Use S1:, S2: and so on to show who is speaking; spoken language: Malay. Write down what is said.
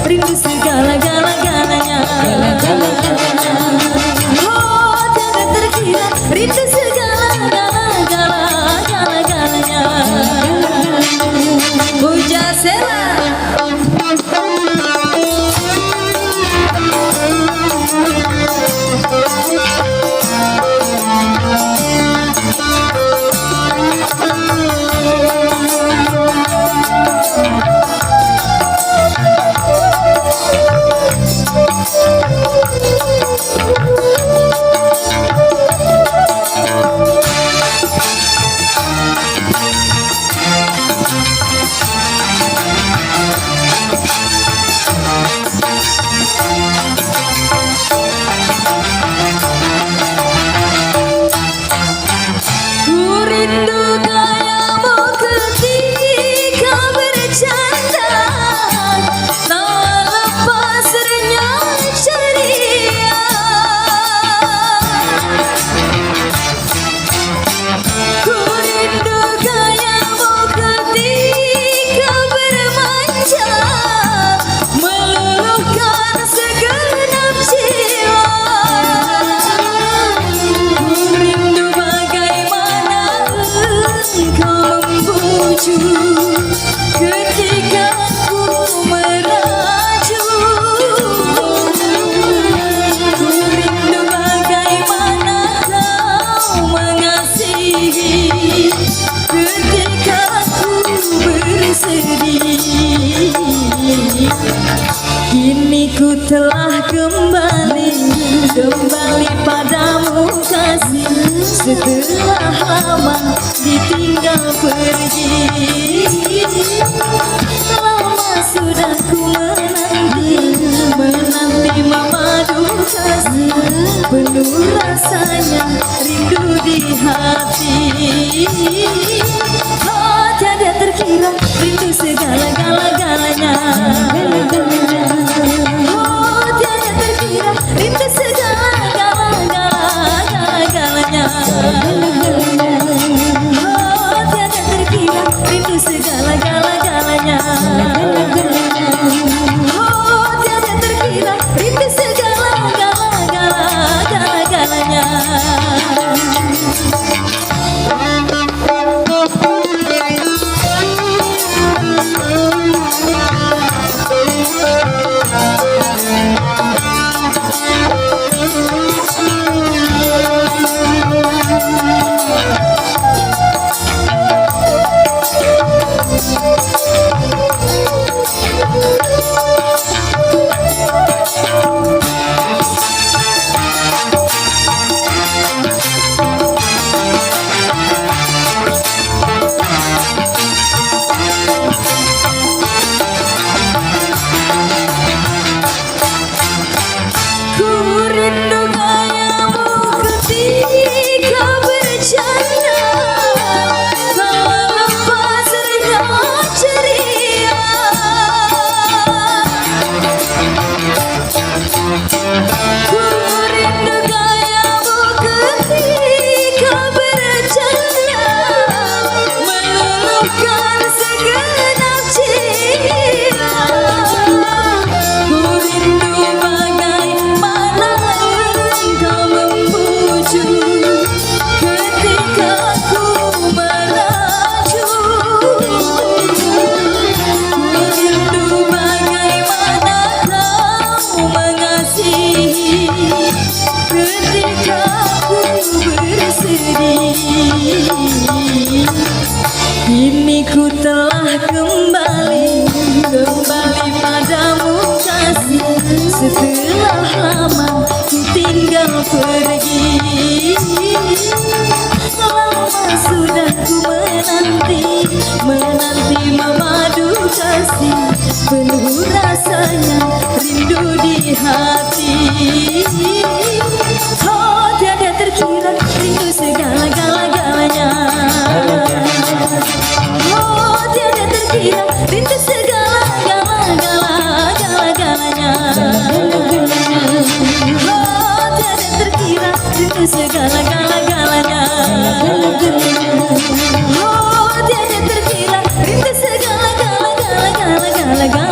S1: rindu segala-galanya. Oh tiada terkira, rindu segala-galanya. Puja Sela. Ketika ku meraju, ku rindu bagaimana kau mengasihi. Ketika ku bersedih, kini ku telah kembali padamu kasih. Setelah lama ditinggal pergi, lama sudah ku menanti memadu kasih. Penuh rasanya rindu di hati. Oh tiada terkira, rindu segala-galanya. Oh tiada terkira, rindu segala-galanya. Oh tiada terkira, rindu segala-galanya. Oh tiada terkira, rindu segala-galanya. Kini ku telah kembali padamu kasih. Setelah lama ku tinggal pergi, lama sudah ku menanti memadu kasih. Penuh rasanya rindu di hati. Oh tiada terkira, rindu segala-galanya. Oh tiada terkira, rindu segala-galanya. Oh tiada terkira, rindu segala-galanya. Oh tiada terkira, rindu segala-galanya.